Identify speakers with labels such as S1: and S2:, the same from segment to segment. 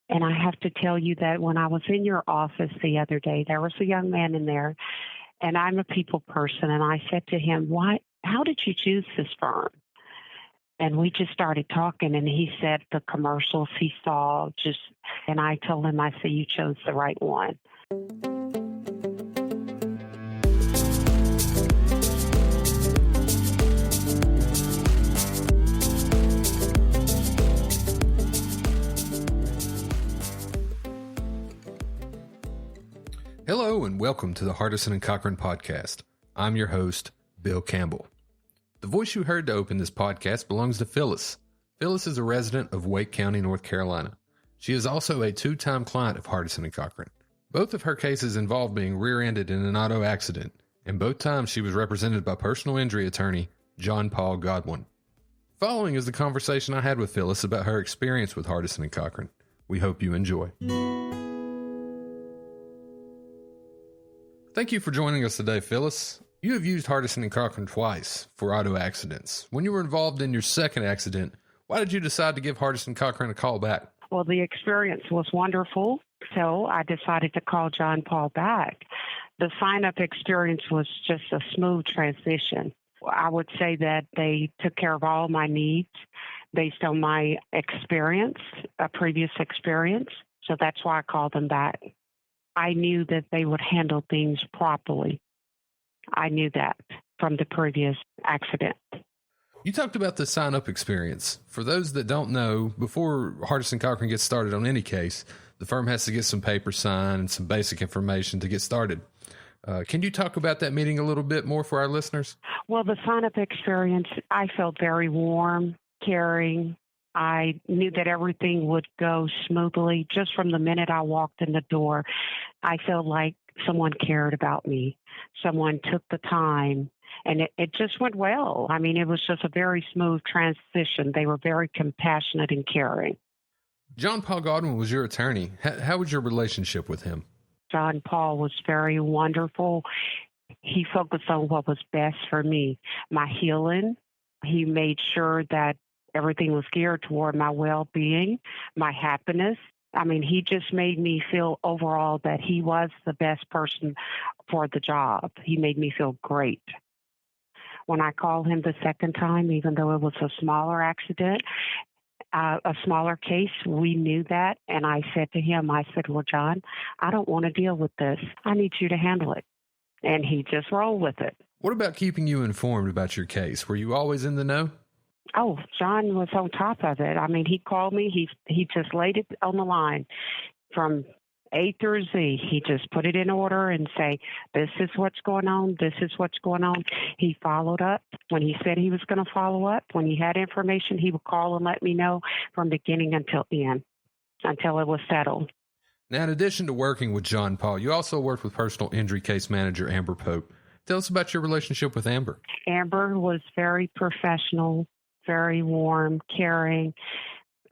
S1: And I have to tell you that when I was in your office the other day, there was a young man in there, and I'm a people person, and I said to him, how did you choose this firm? And we just started talking, and he said the commercials he saw, and I told him, I said, you chose the right one.
S2: Hello and welcome to the Hardison Cochran podcast. I'm your host, Bill Campbell. The voice you heard to open this podcast belongs to Phyllis. Phyllis is a resident of Wake County, North Carolina. She is also a two-time client of Hardison Cochran. Both of her cases involved being rear-ended in an auto accident, and both times she was represented by personal injury attorney John Paul Godwin. Following is the conversation I had with Phyllis about her experience with Hardison Cochran. We hope you enjoy. Thank you for joining us today, Phyllis. You have used Hardison Cochran twice for auto accidents. When you were involved in your second accident, why did you decide to give Hardison Cochran a call back?
S1: Well, the experience was wonderful, so I decided to call John Paul back. The sign-up experience was just a smooth transition. I would say that they took care of all my needs based on my experience, a previous experience, so that's why I called them back. I knew that they would handle things properly. I knew that from the previous accident.
S2: You talked about the sign-up experience. For those that don't know, before Hardison Cochran gets started on any case, the firm has to get some papers signed and some basic information to get started. Can you talk about that meeting a little bit more for our listeners?
S1: Well, the sign-up experience, I felt very warm, caring. I knew that everything would go smoothly. Just from the minute I walked in the door, I felt like someone cared about me. Someone took the time, and it just went well. I mean, it was just a very smooth transition. They were very compassionate and caring.
S2: John Paul Godwin was your attorney. How was your relationship with him?
S1: John Paul was very wonderful. He focused on what was best for me, my healing. He made sure that everything was geared toward my well-being, my happiness. I mean, he just made me feel overall that he was the best person for the job. He made me feel great. When I called him the second time, even though it was a smaller accident, a smaller case, we knew that. And I said to him, I said, well, John, I don't want to deal with this. I need you to handle it. And he just rolled with it.
S2: What about keeping you informed about your case? Were you always in the know?
S1: Oh, John was on top of it. I mean, he called me. He just laid it on the line from A through Z. He just put it in order and say, this is what's going on. This is what's going on. He followed up. When he said he was going to follow up, when he had information, he would call and let me know from beginning until end, until it was settled.
S2: Now, in addition to working with John Paul, you also worked with personal injury case manager Amber Pope. Tell us about your relationship with Amber.
S1: Amber was very professional, very warm, caring.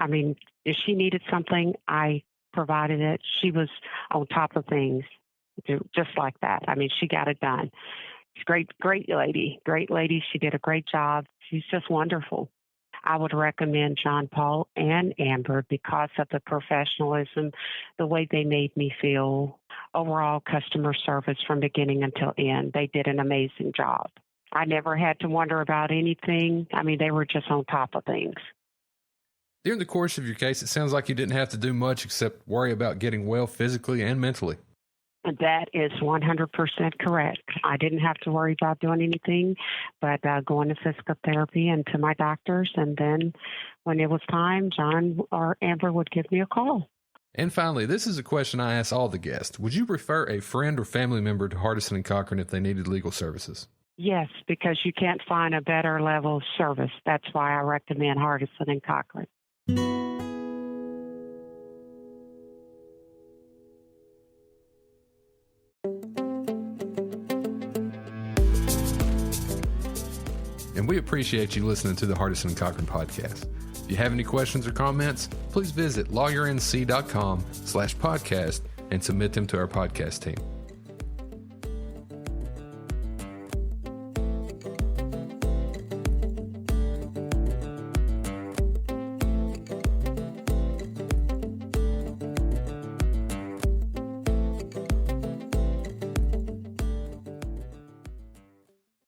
S1: I mean, if she needed something, I provided it. She was on top of things, just like that. I mean, she got it done. She's great lady. She did a great job. She's just wonderful. I would recommend John Paul and Amber because of the professionalism, the way they made me feel, overall customer service from beginning until end. They did an amazing job. I never had to wonder about anything. I mean, they were just on top of things.
S2: During the course of your case, it sounds like you didn't have to do much except worry about getting well physically and mentally.
S1: That is 100% correct. I didn't have to worry about doing anything but going to physical therapy and to my doctors. And then when it was time, John or Amber would give me a call.
S2: And finally, this is a question I ask all the guests. Would you refer a friend or family member to Hardison Cochran if they needed legal services?
S1: Yes, because you can't find a better level of service. That's why I recommend Hardison Cochran.
S2: And we appreciate you listening to the Hardison Cochran podcast. If you have any questions or comments, please visit lawyernc.com/podcast and submit them to our podcast team.